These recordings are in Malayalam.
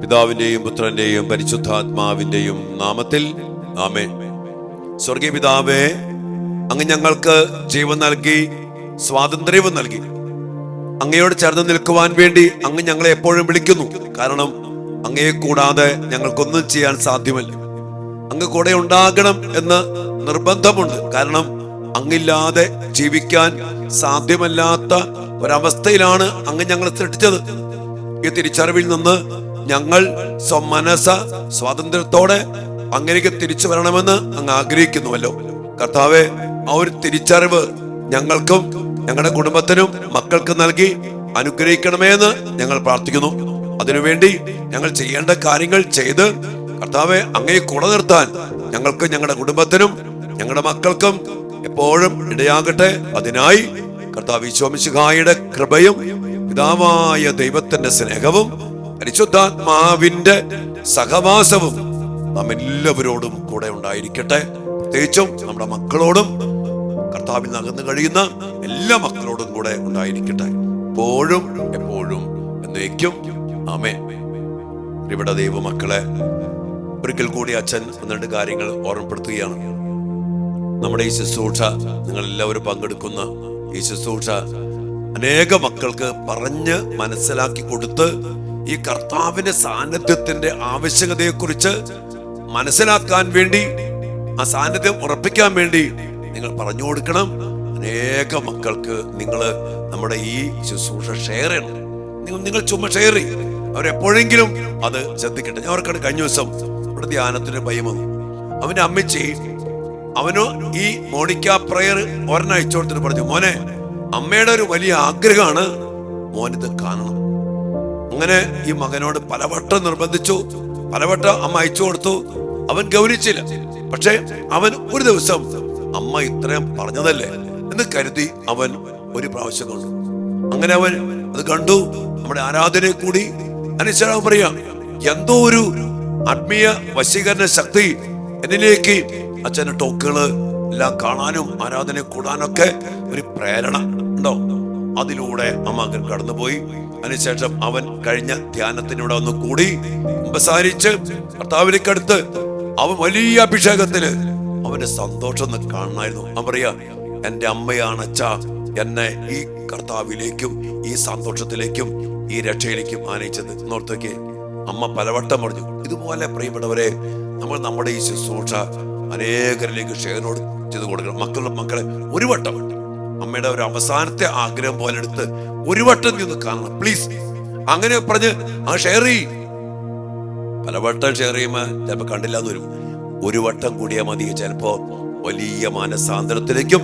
പിതാവിന്റെയും പുത്രന്റെയും പരിശുദ്ധാത്മാവിന്റെയും നാമത്തിൽ ആമേൻ. സ്വർഗീയ പിതാവേ, അങ്ങ് ഞങ്ങൾക്ക് ജീവൻ നൽകി, സ്വാതന്ത്ര്യവും നൽകി. അങ്ങയോട് ചേർന്ന് നിൽക്കുവാൻ വേണ്ടി അങ്ങ് ഞങ്ങളെ എപ്പോഴും വിളിക്കുന്നു. കാരണം അങ്ങയെ കൂടാതെ ഞങ്ങൾക്കൊന്നും ചെയ്യാൻ സാധ്യമല്ല. അങ്ങ് കൂടെ ഉണ്ടാകണം എന്ന് നിർബന്ധമുണ്ട്. കാരണം അങ്ങില്ലാതെ ജീവിക്കാൻ സാധ്യമല്ലാത്ത ഒരവസ്ഥയിലാണ് അങ്ങ് ഞങ്ങളെ സൃഷ്ടിച്ചത്. ഈ തിരിച്ചറിവിൽ നിന്ന് ഞങ്ങൾ സ്വമനസ സ്വാതന്ത്ര്യത്തോടെ അങ്ങേക്ക് തിരിച്ചു വരണമെന്ന് അങ്ങ് ആഗ്രഹിക്കുന്നുവല്ലോ. കർത്താവെ, ആ ഒരു തിരിച്ചറിവ് ഞങ്ങൾക്കും ഞങ്ങളുടെ കുടുംബത്തിനും മക്കൾക്ക് നൽകി അനുഗ്രഹിക്കണമേ എന്ന് ഞങ്ങൾ പ്രാർത്ഥിക്കുന്നു. അതിനുവേണ്ടി ഞങ്ങൾ ചെയ്യേണ്ട കാര്യങ്ങൾ ചെയ്ത് കർത്താവെ അങ്ങയെ കൂടെ നിർത്താൻ ഞങ്ങൾക്ക്, ഞങ്ങളുടെ കുടുംബത്തിനും ഞങ്ങളുടെ മക്കൾക്കും എപ്പോഴും ഇടയാകട്ടെ. അതിനായി കർത്താവ് ഈശോ മിശിഹായുടെ കൃപയും പിതാവായ ദൈവത്തിന്റെ സ്നേഹവും പരിശുദ്ധാത്മാവിന്റെ സഹവാസവും നാം എല്ലാവരോടും കൂടെ ഉണ്ടായിരിക്കട്ടെ. പ്രത്യേകിച്ചും നമ്മുടെ മക്കളോടും, കർത്താവിൽ അകന്നു കഴിയുന്ന എല്ലാ മക്കളോടും കൂടെ ഉണ്ടായിരിക്കട്ടെ, എപ്പോഴും എപ്പോഴും എന്നേക്കും. ആമേൻ. ഇവിടെ ദൈവമക്കളെ, ഒരിക്കൽ കൂടി അച്ഛൻ രണ്ട് കാര്യങ്ങൾ ഓർമ്മപ്പെടുത്തുകയാണ്. നമ്മുടെ ഈ ശുശ്രൂഷ, നിങ്ങൾ എല്ലാവരും പങ്കെടുക്കുന്ന ഈ ശുശ്രൂഷ അനേക മക്കൾക്ക് പറഞ്ഞ് മനസ്സിലാക്കി കൊടുത്ത് ഈ കർത്താവിന്റെ സാന്നിധ്യത്തിന്റെ ആവശ്യകതയെക്കുറിച്ച് മനസ്സിലാക്കാൻ വേണ്ടി, ആ സാന്നിധ്യം ഉറപ്പിക്കാൻ വേണ്ടി നിങ്ങൾ പറഞ്ഞു കൊടുക്കണം. അനേക മക്കൾക്ക് നിങ്ങൾ നമ്മുടെ ഈ ശുശ്രൂഷ ഷെയർ ചെയ്യണം. നിങ്ങൾ ചുമ്മാ ഷെയർ ചെയ്യും, അവരെപ്പോഴെങ്കിലും അത് ശ്രദ്ധിക്കട്ടെ. ഞാൻ അവർക്കാണ് കഴിഞ്ഞ ദിവസം ഇവിടെ ധ്യാനത്തിന് ഭയം വന്നു. അവന്റെ അമ്മച്ചി അവനോ ഈ മോണിക്ക പ്രയർ ഒരെണ്ണം അയച്ചു കൊടുത്തിട്ട് പറഞ്ഞു, മോനെ, അമ്മയുടെ ഒരു വലിയ ആഗ്രഹമാണ് മോനിത് കാണണം. അങ്ങനെ ഈ മകനോട് പലവട്ടം നിർബന്ധിച്ചു, പലവട്ടം അമ്മ അയച്ചു കൊടുത്തു. അവൻ ഗൗനിച്ചില്ല. പക്ഷെ അവൻ ഒരു ദിവസം അമ്മ ഇത്രയും പറഞ്ഞതല്ലേ എന്ന് കരുതി അവൻ ഒരു പ്രാവശ്യം കണ്ടു. അങ്ങനെ അവൻ അത് കണ്ടു. നമ്മുടെ ആരാധനയെ കൂടി അനുസരണം പറയാം, എന്തോ ഒരു ആത്മീയ വശീകരണ ശക്തി എന്നിലേക്ക് അച്ഛന്റെ ടോക്കുകള് എല്ലാം കാണാനും ആരാധന കൂടാനൊക്കെ ഒരു പ്രേരണ ഉണ്ടോ. അതിലൂടെ അമ്മ കടന്നുപോയി. അതിനുശേഷം അവൻ കഴിഞ്ഞ ധ്യാനത്തിനൂടെ ഒന്ന് കൂടി സംസാരിച്ച് കർത്താവിലേക്ക് അടുത്ത് അവൻ വലിയ അഭിഷേകത്തില് അവന്റെ സന്തോഷം ഒന്ന് കാണണമായിരുന്നു. അവൻ പറയാ, എന്റെ അമ്മയാണ് അച്ഛാ എന്നെ ഈ കർത്താവിലേക്കും ഈ സന്തോഷത്തിലേക്കും ഈ രക്ഷയിലേക്കും ആനയിച്ചത് എന്നോർത്തേക്ക് അമ്മ പലവട്ടം പറഞ്ഞു. ഇതുപോലെ പ്രിയപ്പെട്ടവരെ, നമ്മൾ നമ്മുടെ ഈ ശുശ്രൂഷ അനേകരിലേക്ക് ഷെയർ ചെയ്ത് കൊടുക്കണം. മക്കളെ ഒരു വട്ടം അമ്മയുടെ ഒരു അവസാനത്തെ ആഗ്രഹം പോലെ എടുത്ത് ഒരു വട്ടം നീ ഒന്ന് കാണണം പ്ലീസ്. അങ്ങനെ പറഞ്ഞ് ആ ഷെയർ ചെയ്യും. പലവട്ടം ഷെയർ ചെയ്യുമ്പോ ചിലപ്പോ കണ്ടില്ല എന്ന് വരും. ഒരു വട്ടം കൂടിയാൽ മതി. ചിലപ്പോ വലിയ മാനസാന്തരത്തിലേക്കും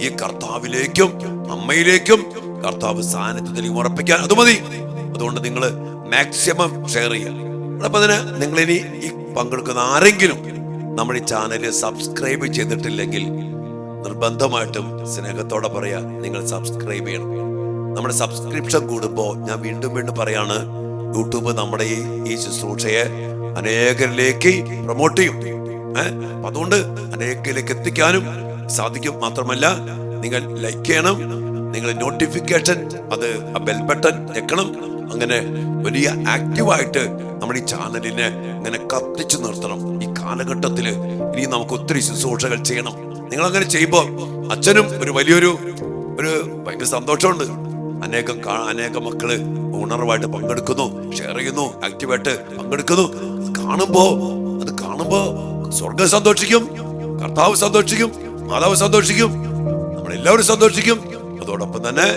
ഈ കർത്താവിലേക്കും അമ്മയിലേക്കും കർത്താവ് സാന്നിധ്യത്തിലേക്കും ഉറപ്പിക്കാൻ അത് മതി. അതുകൊണ്ട് നിങ്ങൾ മാക്സിമം ഷെയർ ചെയ്യാം. അപ്പൊ അതിന് നിങ്ങളിനി ഈ പങ്കെടുക്കുന്ന ആരെങ്കിലും നമ്മുടെ ഈ ചാനൽ സബ്സ്ക്രൈബ് ചെയ്തിട്ടില്ലെങ്കിൽ നിർബന്ധമായിട്ടും സ്നേഹത്തോടെ പറയാ, നിങ്ങൾ സബ്സ്ക്രൈബ് ചെയ്യണം. നമ്മുടെ സബ്സ്ക്രിപ്ഷൻ കൂടുമ്പോൾ ഞാൻ വീണ്ടും വീണ്ടും പറയാണ്, യൂട്യൂബ് നമ്മുടെ ഈ ശുശ്രൂഷയെ അനേകരിലേക്ക് പ്രൊമോട്ട് ചെയ്യും. അപ്പൊ അതുകൊണ്ട് അനേകരിലേക്ക് എത്തിക്കാനും സാധിക്കും. മാത്രമല്ല, നിങ്ങൾ ലൈക്ക് ചെയ്യണം, നിങ്ങൾ നോട്ടിഫിക്കേഷൻ അത് ആ ബെൽ ബട്ടൺ ഞെക്കണം. അങ്ങനെ വലിയ ആക്റ്റീവായിട്ട് നമ്മുടെ ഈ ചാനലിനെ ഇങ്ങനെ കത്തിച്ചു നിർത്തണം. ഈ കാലഘട്ടത്തില് ഇനി നമുക്ക് ഒത്തിരി ശുശ്രൂഷകൾ ചെയ്യണം. നിങ്ങൾ അങ്ങനെ ചെയ്യുമ്പോ അച്ഛനും ഒരു വലിയൊരു ഭയങ്കര സന്തോഷമുണ്ട്. അനേക മക്കള് ഉണർവായിട്ട് പങ്കെടുക്കുന്നു, ഷെയർ ചെയ്യുന്നു, ആക്റ്റീവായിട്ട് പങ്കെടുക്കുന്നു. അത് കാണുമ്പോ സ്വർഗം സന്തോഷിക്കും, കർത്താവ് സന്തോഷിക്കും, മാതാവ് സന്തോഷിക്കും, നമ്മളെല്ലാവരും സന്തോഷിക്കും. അതോടൊപ്പം തന്നെ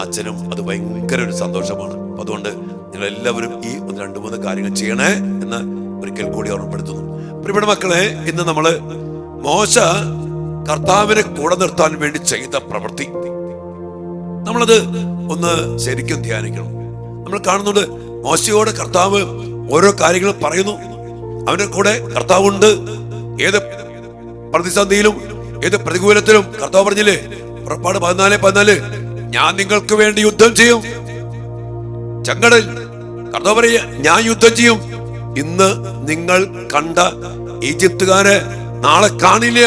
അച്ഛനും അത് ഭയങ്കര ഒരു സന്തോഷമാണ്. അപ്പൊ അതുകൊണ്ട് നിങ്ങൾ എല്ലാവരും ഈ 2-3 കാര്യങ്ങൾ ചെയ്യണേ എന്ന് ഒരിക്കൽ കൂടി ഓർമ്മപ്പെടുത്തുന്നു. പ്രിയപ്പെട്ട മക്കളെ, ഇന്ന് നമ്മള് മോശ കർത്താവിനെ കൂടെ നിർത്താൻ വേണ്ടി ചെയ്ത പ്രവൃത്തി, നമ്മളത് ഒന്ന് ശരിക്കും ധ്യാനിക്കണം. നമ്മൾ കാണുന്നുണ്ട്, മോശയോട് കർത്താവ് ഓരോ കാര്യങ്ങളും പറയുന്നു. അവന്റെ കൂടെ കർത്താവുണ്ട്. ഏത് പ്രതിസന്ധിയിലും ഏത് പ്രതികൂലത്തിലും കർത്താവ് പറഞ്ഞില്ലേ, പുറപ്പാട് 14:14, ഞാൻ നിങ്ങൾക്ക് വേണ്ടി യുദ്ധം ചെയ്യും. ചെങ്കടൽ കർത്താവ് പറയുക, ഞാൻ യുദ്ധം ചെയ്യും. ഇന്ന് നിങ്ങൾ കണ്ട ഈജിപ്തുകാരെ നാളെ കാണില്ല.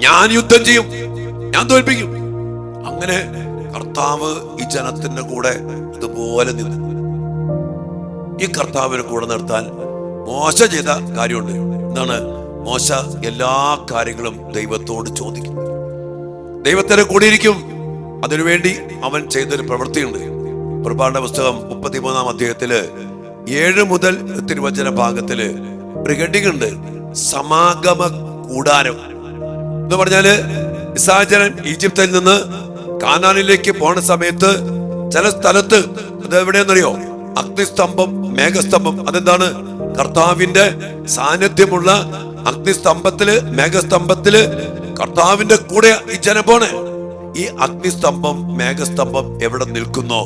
ഞാൻ യുദ്ധം ചെയ്യും, ഞാൻ തോൽപ്പിക്കും. അങ്ങനെ കർത്താവ് ഈ ജനത്തിന്റെ കൂടെ ഇതുപോലെ നിന്നു. ഈ കർത്താവിനെ കൂടെ നിർത്താൻ മോശ ചെയ്ത കാര്യമുണ്ട്. എന്താണ്? മോശ എല്ലാ കാര്യങ്ങളും ദൈവത്തോട് ചോദിക്കും, ദൈവത്തിന് കൂടിയിരിക്കും. അതിനുവേണ്ടി അവൻ ചെയ്തൊരു പ്രവൃത്തിയുണ്ട്. പുറപ്പാടിന്റെ പുസ്തകം 33-ാം അധ്യായത്തില് 7 മുതൽ തിരുവചന ഭാഗത്തില് ഒരു ഹെഡിങ് ഉണ്ട്, സമാഗമ കൂടാരം എന്ന് പറഞ്ഞാല് ഇസ്രായേൽ ജനം ഈജിപ്തിൽ നിന്ന് കാനാനിലേക്ക് പോണ സമയത്ത് ചില സ്ഥലത്ത്, അത് എവിടെയെന്നറിയോ? അഗ്നിസ്തംഭം, മേഘസ്തംഭം. അതെന്താണ്? കർത്താവിന്റെ സാന്നിധ്യമുള്ള അഗ്നിസ്തംഭത്തില്, മേഘസ്തംഭത്തില് കർത്താവിന്റെ കൂടെ ഈ ജനം പോണേ. ഈ അഗ്നിസ്തംഭം, മേഘസ്തംഭം എവിടെ നിൽക്കുന്നോ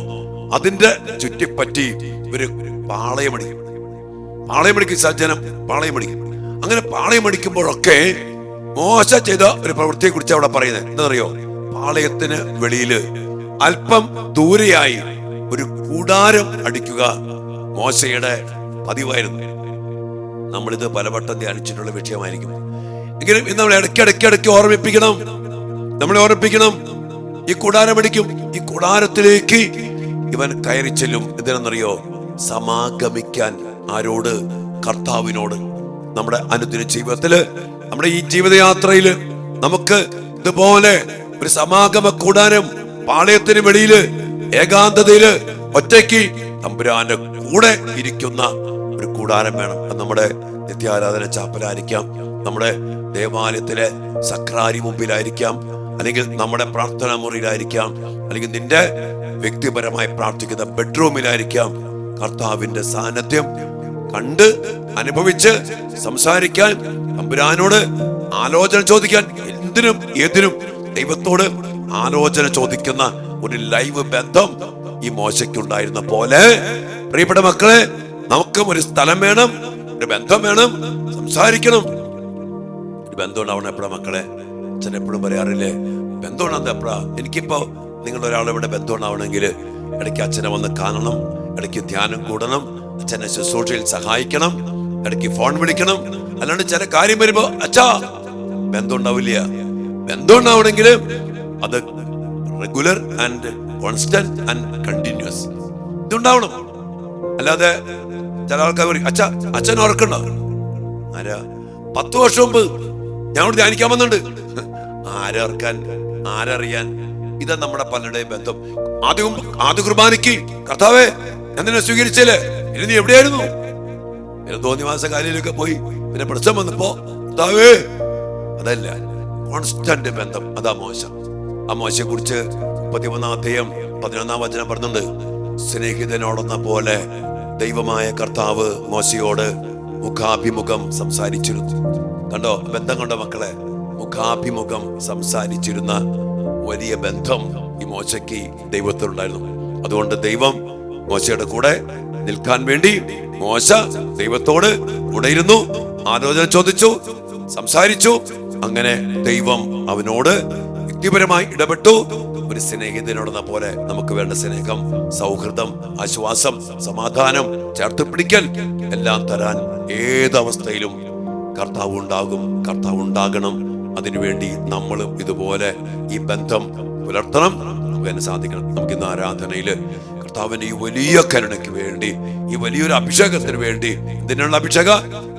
അതിന്റെ ചുറ്റിപ്പറ്റി ഒരു പാളയമടിക്കും. ഇസ്രായേൽ ജനം പാളയമടിക്കും. അങ്ങനെ പാളയമടിക്കുമ്പോഴൊക്കെ മോശ ചെയ്ത ഒരു പ്രവൃത്തിയെ കുറിച്ച് അവിടെ പറയുന്നത് എന്താണെന്നറിയോ? പാളയത്തിന് വെളിയില് അല്പം ദൂരെയായി ഒരു കൂടാരം അടിക്കുക മോശയുടെ പതിവായിരുന്നു. നമ്മളിത് പലവട്ടം ധ്യാനിച്ചിട്ടുള്ള വിഷയമായിരിക്കും. എങ്കിലും ഇന്ന് നമ്മൾ ഇടയ്ക്കിടയ്ക്ക് ഓർമ്മിപ്പിക്കണം, നമ്മളെ ഓർമ്മിപ്പിക്കണം. ഈ കൂടാരം അടിക്കും. ഈ കൂടാരത്തിലേക്ക് ഇവൻ കയറി ചെല്ലും. എന്തിനെന്നറിയോ? സമാഗമിക്കാൻ. ആരോട്? കർത്താവിനോട്. നമ്മുടെ അനുദിന ജീവിതത്തില്, നമ്മുടെ ഈ ജീവിതയാത്രയില് നമുക്ക് ഇതുപോലെ ഒരു സമാഗമ കൂടാരം, പാളയത്തിന് വെളിയില് ഏകാന്തതയില് ഒറ്റയ്ക്ക് തമ്പുരാന്റെ കൂടെ ഇരിക്കുന്ന ഒരു കൂടാരം വേണം. അത് നമ്മുടെ നിത്യാരാധന ചാപ്പലായിരിക്കാം, നമ്മുടെ ദേവാലയത്തിലെ സക്രാരി മുമ്പിലായിരിക്കാം, അല്ലെങ്കിൽ നമ്മുടെ പ്രാർത്ഥനാ മുറിയിലായിരിക്കാം, അല്ലെങ്കിൽ നിന്റെ വ്യക്തിപരമായി പ്രാർത്ഥിക്കുന്ന ബെഡ്റൂമിലായിരിക്കാം. കർത്താവിന്റെ സാന്നിധ്യം കണ്ട് അനുഭവിച്ച് സംസാരിക്കാൻ, തമ്പുരാനോട് ആലോചന ചോദിക്കാൻ, എന്തിനും ഏതിനും ദൈവത്തോട് ആലോചന ചോദിക്കുന്ന ഒരു ലൈവ് ബന്ധം ഈ മോശയ്ക്കുണ്ടായിരുന്ന പോലെ, പ്രിയപ്പെട്ട മക്കളെ, നമുക്കും ഒരു സ്ഥലം വേണം, ഒരു ബന്ധം വേണം, സംസാരിക്കണം. ഒരു ബന്ധം ഉണ്ടാവണം എപ്പോഴാ മക്കളെ? അച്ഛൻ എപ്പോഴും പറയാറില്ലേ, ബന്ധം ഉണ്ടാകുന്നത് എപ്പോഴാ? എനിക്കിപ്പോ നിങ്ങൾ ഒരാളിവിടെ ബന്ധം ഉണ്ടാവണമെങ്കിൽ ഇടയ്ക്ക് അച്ഛനെ വന്ന് കാണണം, ഇടയ്ക്ക് ധ്യാനം കൂടണം, അച്ഛനെ ശുശ്രൂഷയിൽ സഹായിക്കണം, ഇടയ്ക്ക് ഫോൺ വിളിക്കണം. അല്ലാണ്ട് ചില കാര്യം വരുമ്പോ അച്ഛാ ബന്ധം ഉണ്ടാവില്ല. ബന്ധം ഉണ്ടാവണമെങ്കിൽ അത് regular and constant and continuous ഇതുണ്ടാവണം. അല്ലാതെ ചില ആൾക്കാർ പറയും അച്ഛാ അച്ഛൻ ഓർക്കണ്ടോ? ആരാ? 10 വർഷം മുമ്പ് ഞാൻ ധ്യാനിക്കാൻ വന്നുണ്ട്. ആരോർക്കാൻ, ആരറിയാൻ? ഇതാ നമ്മുടെ പലരുടെയും ബന്ധം. ആദ്യ കുർബാനയ്ക്ക് കർത്താവേ ഞാൻ നിന്നെ സ്വീകരിച്ചല്ലേ, ഇനി നീ എവിടെയായിരുന്നു? പിന്നെ തോന്നിവാസ കാലിലൊക്കെ പോയി, പിന്നെ പ്രശ്നം വന്നപ്പോ കർത്താവേ. അതല്ല, കോൺസ്റ്റന്റ് ബന്ധം. അതാ മോശ. ആ മോശയെ കുറിച്ച് 31-ാം അധ്യായം 11-ാം വചനം പറഞ്ഞുണ്ട്, സ്നേഹിതനോടെന്ന പോലെ ദൈവമായ കർത്താവ് മോശയോട് മുഖാഭിമുഖം സംസാരിച്ചിരുന്നു. കണ്ടോ ബന്ധം? കണ്ടോ മക്കളെ? മുഖാഭിമുഖം സംസാരിച്ചിരുന്ന വലിയ ബന്ധം ഈ മോശയ്ക്ക് ദൈവത്തിനുണ്ടായിരുന്നു. അതുകൊണ്ട് ദൈവം മോശയുടെ കൂടെ നിൽക്കാൻ വേണ്ടി മോശ ദൈവത്തോട് കൂടെ ഇരുന്നു, ആലോചന ചോദിച്ചു, സംസാരിച്ചു. അങ്ങനെ ദൈവം അവനോട് വ്യക്തിപരമായി ഇടപെട്ടു. ഒരു സ്നേഹിതനോടെന്ന പോലെ നമുക്ക് വേണ്ട സ്നേഹം, സൗഹൃദം, ആശ്വാസം, സമാധാനം, ചേർത്ത് പിടിക്കൽ എല്ലാം തരാൻ ഏതവസ്ഥയിലും കർത്താവ് ഉണ്ടാകും, കർത്താവ് ഉണ്ടാകണം. അതിനുവേണ്ടി നമ്മളും ഇതുപോലെ ഈ ബന്ധം പുലർത്തണം. നമുക്ക് തന്നെ സാധിക്കണം. നമുക്ക് ഇന്ന് ആരാധനയില് കർത്താവിന്റെ ഈ വലിയ കരുണയ്ക്ക് വേണ്ടി, ഈ വലിയൊരു അഭിഷേകത്തിന് വേണ്ടി, ഇതിനുള്ള അഭിഷേക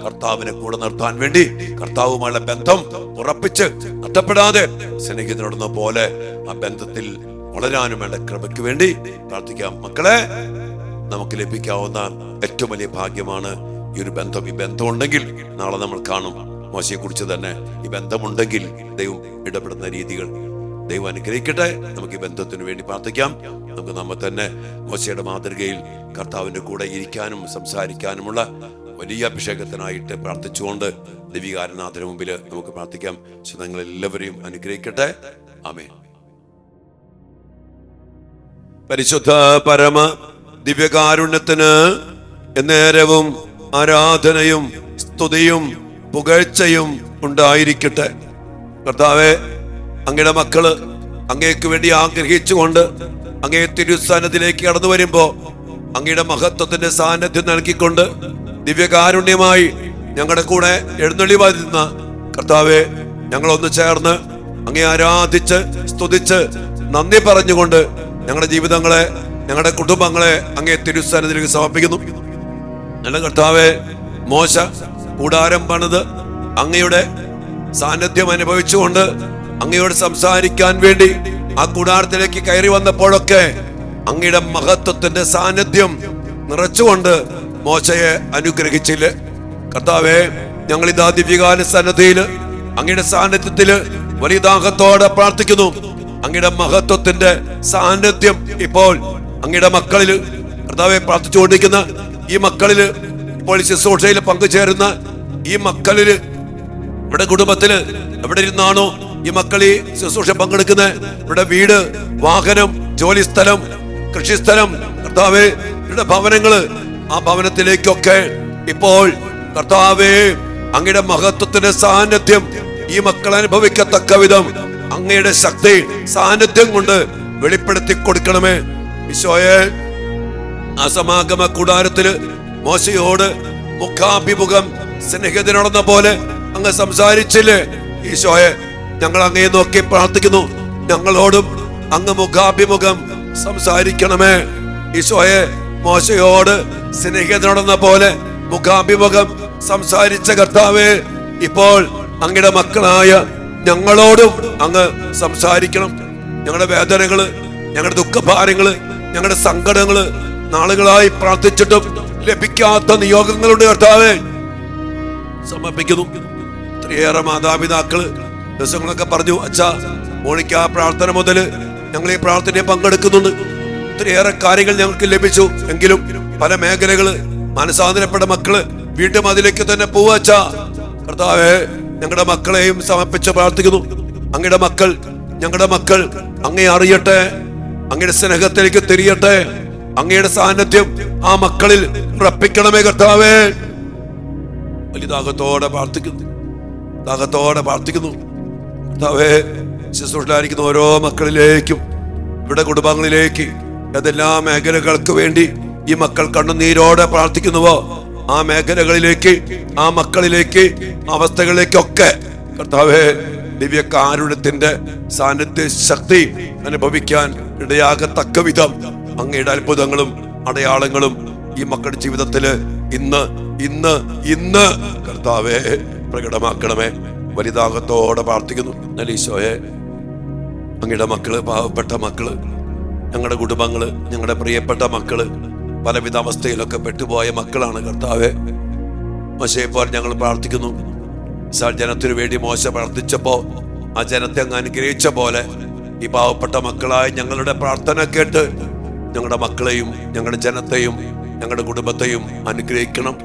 കർത്താവിനെ കൂടെ നിർത്താൻ വേണ്ടി, കർത്താവുമായുള്ള ബന്ധം ഉറപ്പിച്ച് നഷ്ടപ്പെടാതെ സ്നേഹിതനോടുന്ന പോലെ ആ ബന്ധത്തിൽ വളരാനും വേണ്ട കൃപയ്ക്ക് വേണ്ടി പ്രാർത്ഥിക്കാം. മക്കളെ, നമുക്ക് ലഭിക്കാവുന്ന ഏറ്റവും വലിയ ഭാഗ്യമാണ് ഈ ഒരു ബന്ധം. ഈ ബന്ധം ഉണ്ടെങ്കിൽ നാളെ നമ്മൾ കാണും മോശയെ കുറിച്ച് തന്നെ. ഈ ബന്ധമുണ്ടെങ്കിൽ ദൈവം ഇടപെടുന്ന രീതികൾ ദൈവം അനുഗ്രഹിക്കട്ടെ. നമുക്ക് ഈ ബന്ധത്തിന് വേണ്ടി പ്രാർത്ഥിക്കാം. നമുക്ക് നമ്മെ തന്നെ മോശയുടെ മാതൃകയിൽ കർത്താവിന്റെ കൂടെ ഇരിക്കാനും സംസാരിക്കാനുമുള്ള വലിയ അഭിഷേകത്തിനായിട്ട് പ്രാർത്ഥിച്ചുകൊണ്ട് ദൈവികാരനാഥന് മുമ്പിൽ നമുക്ക് പ്രാർത്ഥിക്കാം. നിങ്ങൾ എല്ലാവരെയും അനുഗ്രഹിക്കട്ടെ. ആമേൻ. പരിശുദ്ധ പരമ ദിവ്യകാരുണ്യത്തിന് എന്നേരവും ആരാധനയും സ്തുതിയും പുകഴ്ചയും ഉണ്ടായിരിക്കട്ടെ. കർത്താവേ, അങ്ങയുടെ മക്കള് അങ്ങേക്ക് വേണ്ടി ആഗ്രഹിച്ചുകൊണ്ട് അങ്ങേ തിരുസ്ഥാനത്തിലേക്ക് കടന്നു വരുമ്പോ അങ്ങയുടെ മഹത്വത്തിന്റെ സാന്നിധ്യം നൽകിക്കൊണ്ട് ദിവ്യകാരുണ്യമായി ഞങ്ങളുടെ കൂടെ എഴുന്നള്ളി വരുന്ന കർത്താവെ, ഞങ്ങളൊന്ന് ചേർന്ന് അങ്ങേ ആരാധിച്ച് സ്തുതിച്ച് നന്ദി പറഞ്ഞുകൊണ്ട് ഞങ്ങളുടെ ജീവിതങ്ങളെ, ഞങ്ങളുടെ കുടുംബങ്ങളെ അങ്ങേ തിരുസ്ഥാനത്തിലേക്ക് സമർപ്പിക്കുന്നു. നല്ല കർത്താവേ, മോശ കൂടാരം പണിത് അങ്ങയുടെ സാന്നിധ്യം അനുഭവിച്ചുകൊണ്ട് അങ്ങയോട് സംസാരിക്കാൻ വേണ്ടി ആ കൂടാരത്തിലേക്ക് കയറി വന്നപ്പോഴൊക്കെ അങ്ങയുടെ മഹത്വത്തിന്റെ സാന്നിധ്യം നിറച്ചുകൊണ്ട് മോശയെ അനുഗ്രഹിച്ചില്ലേ കർത്താവേ? ഞങ്ങൾ ഇതാ ദിവ്യകാല സന്നദ്ധയില് അങ്ങയുടെ സാന്നിധ്യത്തില് വലിയ ദാഹത്തോടെ പ്രാർത്ഥിക്കുന്നു. അങ്ങയുടെ മഹത്വത്തിന്റെ സാന്നിധ്യം ഇപ്പോൾ അങ്ങയുടെ മക്കളില് കർത്താവെ പ്രാർത്ഥിച്ചുകൊണ്ടിരിക്കുന്ന ഈ മക്കളില്, ഇപ്പോൾ ശുശ്രൂഷയിൽ പങ്കുചേരുന്ന ഈ മക്കളില്, ഇവിടെ കുടുംബത്തില് എവിടെ ഇരുന്നാണോ ഈ മക്കൾ ഈ ശുശ്രൂഷ പങ്കെടുക്കുന്നത്, ഇവിടെ വീട്, വാഹനം, ജോലി സ്ഥലം, കൃഷിസ്ഥലം, കർത്താവേ ഇവിടെ ഭവനങ്ങള്, ആ ഭവനത്തിലേക്കൊക്കെ ഇപ്പോൾ കർത്താവേ അങ്ങയുടെ മഹത്വത്തിന്റെ സാന്നിധ്യം ഈ മക്കൾ അനുഭവിക്കത്തക്ക വിധം അങ്ങയുടെ ശക്തി സാന്നിധ്യം കൊണ്ട് വെളിപ്പെടുത്തി കൊടുക്കണമേ ഈശോയെ. ആ സമാഗമ കൂടാരത്തില് മോശയോട് മുഖാഭിമുഖം സ്നേഹിതനോടെന്ന പോലെ അങ്ങ് സംസാരിച്ചില്ലേ ഈശോയെ? ഞങ്ങൾ അങ്ങയെ നോക്കി പ്രാർത്ഥിക്കുന്നു, ഞങ്ങളോടും അങ്ങ് മുഖാഭിമുഖം സംസാരിക്കണമേ ഈശോയെ. മോശയോട് സ്നേഹിതനോടെന്ന പോലെ മുഖാഭിമുഖം സംസാരിച്ച കർത്താവേ, ഇപ്പോൾ അങ്ങയുടെ മക്കളായ ഞങ്ങളോടും അങ്ങ് സംസാരിക്കണം. ഞങ്ങളുടെ വേദനകള്, ഞങ്ങളുടെ ദുഃഖഭാരങ്ങള്, ഞങ്ങളുടെ സങ്കടങ്ങള്, നാളുകളായി പ്രാർത്ഥിച്ചിട്ടും ലഭിക്കാത്ത നിയോഗങ്ങളുണ്ട് കർത്താവേ, സമർപ്പിക്കുന്നു. ഒത്തിരിയേറെ മാതാപിതാക്കള് ദിവസങ്ങളൊക്കെ പറഞ്ഞു, അച്ഛാ മോണിക്ക് ആ പ്രാർത്ഥന മുതല് ഞങ്ങൾ ഈ പ്രാർത്ഥനയെ പങ്കെടുക്കുന്നുണ്ട്, ഒത്തിരിയേറെ കാര്യങ്ങൾ ഞങ്ങൾക്ക് ലഭിച്ചു, എങ്കിലും പല മേഖലകള് മനസാന്തരപ്പെട്ട മക്കള് വീണ്ടും അതിലേക്ക് തന്നെ പോവാച്ചാ. കർത്താവേ, ഞങ്ങളുടെ മക്കളെയും സമർപ്പിച്ച് പ്രാർത്ഥിക്കുന്നു. അങ്ങയുടെ മക്കൾ, ഞങ്ങളുടെ മക്കൾ അങ്ങയെ അറിയട്ടെ, അങ്ങയുടെ സ്നേഹത്തിലേക്ക് തിരിയട്ടെ, അങ്ങയുടെ സാന്നിധ്യം ആ മക്കളിൽ ഉറപ്പിക്കണമേ കർത്താവേ. വലിയ ദാഹത്തോടെ പ്രാർത്ഥിക്കുന്നു, ദാഹത്തോടെ പ്രാർത്ഥിക്കുന്നു കർത്താവേ. ശുശ്രൂഷയിലായിരിക്കുന്ന ഓരോ മക്കളിലേക്കും, ഇവിടെ കുടുംബങ്ങളിലേക്ക്, ഏതെല്ലാ മേഖലകൾക്ക് വേണ്ടി ഈ മക്കൾ കണ്ണുനീരോടെ പ്രാർത്ഥിക്കുന്നുവോ ആ മേഖലകളിലേക്ക്, ആ മക്കളിലേക്ക്, അവസ്ഥകളിലേക്കൊക്കെ കർത്താവേ ദിവ്യകാരുണ്യത്തിന്റെ സാന്നിധ്യ ശക്തി അനുഭവിക്കാൻ ഇടയാകത്തക്ക വിധം അങ്ങയുടെ അത്ഭുതങ്ങളും അടയാളങ്ങളും ഈ മക്കളുടെ ജീവിതത്തില് ഇന്ന് ഇന്ന് ഇന്ന് കർത്താവേ പ്രകടമാക്കണമേ. വലുതാകത്തോടെ പ്രാർത്ഥിക്കുന്നു. ഈശോയെ, അങ്ങയുടെ മക്കള്, പാവപ്പെട്ട മക്കള്, ഞങ്ങളുടെ കുടുംബങ്ങള്, ഞങ്ങളുടെ പ്രിയപ്പെട്ട മക്കള് പലവിധ അവസ്ഥയിലൊക്കെ പെട്ടുപോയ മക്കളാണ് കർത്താവെ. മോശയെ പോലെ ഞങ്ങൾ പ്രാർത്ഥിക്കുന്നു. ജനത്തിനു വേണ്ടി മോശ പ്രാർത്ഥിച്ചപ്പോ ആ ജനത്തെ അങ്ങ് അനുഗ്രഹിച്ച പോലെ ഈ പാവപ്പെട്ട മക്കളായ ഞങ്ങളുടെ പ്രാർത്ഥന കേട്ട് ഞങ്ങളുടെ മക്കളെയും ഞങ്ങളുടെ ജനത്തെയും ഞങ്ങളുടെ കുടുംബത്തെയും അനുഗ്രഹിക്കണം.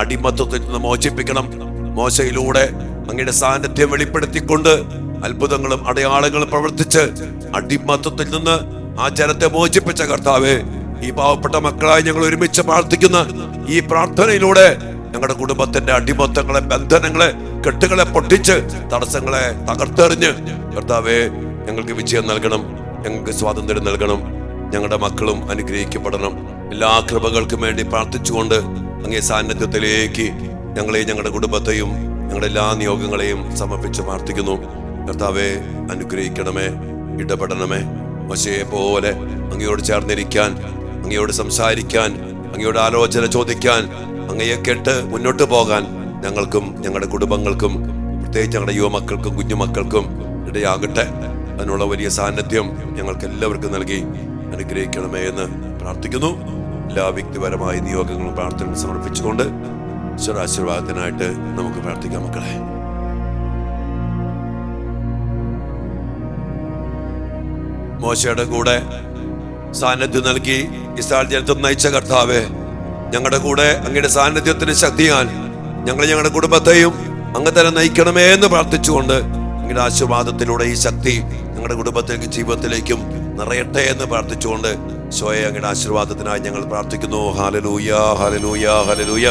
അടിമത്തത്തിൽ നിന്ന് മോചിപ്പിക്കണം. മോശയിലൂടെ അങ്ങയുടെ സാന്നിധ്യം വെളിപ്പെടുത്തിക്കൊണ്ട് അത്ഭുതങ്ങളും അടയാളങ്ങളും പ്രവർത്തിച്ച് അടിമത്തത്തിൽ നിന്ന് ആ ജനത്തെ മോചിപ്പിച്ച കർത്താവേ, ഈ പാവപ്പെട്ട മക്കളായി ഞങ്ങൾ ഒരുമിച്ച് പ്രാർത്ഥിക്കുന്ന ഈ പ്രാർത്ഥനയിലൂടെ ഞങ്ങളുടെ കുടുംബത്തിന്റെ അടിമത്തങ്ങളെ, ബന്ധനങ്ങളെ, കെട്ടുകളെ പൊട്ടിച്ച് തടസ്സങ്ങളെ തകർത്തെറിഞ്ഞ് കർത്താവേ ഞങ്ങൾക്ക് വിജയം നൽകണം, ഞങ്ങൾക്ക് സ്വാതന്ത്ര്യം നൽകണം. ഞങ്ങളുടെ മക്കളും അനുഗ്രഹിക്കപ്പെടണം. എല്ലാ കൃപകൾക്കും വേണ്ടി പ്രാർത്ഥിച്ചുകൊണ്ട് അങ്ങേ സാന്നിധ്യത്തിലേക്ക് ഞങ്ങളെയും ഞങ്ങളുടെ കുടുംബത്തെയും ഞങ്ങളുടെ എല്ലാ നിയോഗങ്ങളെയും സമർപ്പിച്ച് പ്രാർത്ഥിക്കുന്നു. കർത്താവെ അനുഗ്രഹിക്കണമേ, ഇടപെടണമേ. മോശയെ പോലെ അങ്ങയോട് ചേർന്നിരിക്കാൻ, അങ്ങയോട് സംസാരിക്കാൻ, അങ്ങയോട് ആലോചന ചോദിക്കാൻ, അങ്ങയെ കേട്ട് മുന്നോട്ട് പോകാൻ ഞങ്ങൾക്കും ഞങ്ങളുടെ കുടുംബങ്ങൾക്കും പ്രത്യേകിച്ച് ഞങ്ങളുടെ യുവമക്കൾക്കും കുഞ്ഞുമക്കൾക്കും ഇടയാകട്ടെ. അതിനുള്ള വലിയ സാന്നിധ്യം ഞങ്ങൾക്ക് എല്ലാവർക്കും നൽകി അനുഗ്രഹിക്കണമേ എന്ന് പ്രാർത്ഥിക്കുന്നു. എല്ലാ വ്യക്തിപരമായ നിയോഗങ്ങളും പ്രാർത്ഥന സമർപ്പിച്ചുകൊണ്ട് ഈശ്വരാശീർവാദത്തിനായിട്ട് നമുക്ക് പ്രാർത്ഥിക്കാം. മക്കളെ, മോശയുടെ കൂടെ സാന്നിധ്യം നൽകി ഇസ്രായേൽ ജനത്തെ നയിച്ച കർത്താവേ, ഞങ്ങളുടെ കൂടെ അങ്ങയുടെ സാന്നിധ്യത്തിന് ശക്തിയാൽ ഞങ്ങളെ ഞങ്ങളുടെ കുടുംബത്തെയും അങ്ങ് തന്നെ നയിക്കണമേ എന്ന് പ്രാർത്ഥിച്ചുകൊണ്ട് അങ്ങയുടെ ആശീർവാദത്തിലൂടെ ഈ ശക്തി ഞങ്ങളുടെ കുടുംബത്തിലേക്കും ജീവിതത്തിലേക്കും നിറയട്ടെ എന്ന് പ്രാർത്ഥിച്ചുകൊണ്ട് സ്വയം അങ്ങയുടെ ആശീർവാദത്തിനായി ഞങ്ങൾ പ്രാർത്ഥിക്കുന്നു. Hallelujah, hallelujah, hallelujah.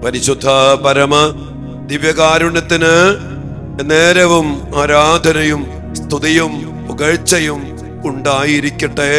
പരിശുദ്ധ പരമ ദിവ്യകാരുണ്യത്തിന് നേരവും ആരാധനയും സ്തുതിയും പുകഴ്ചയും ഉണ്ടായിരിക്കട്ടെ.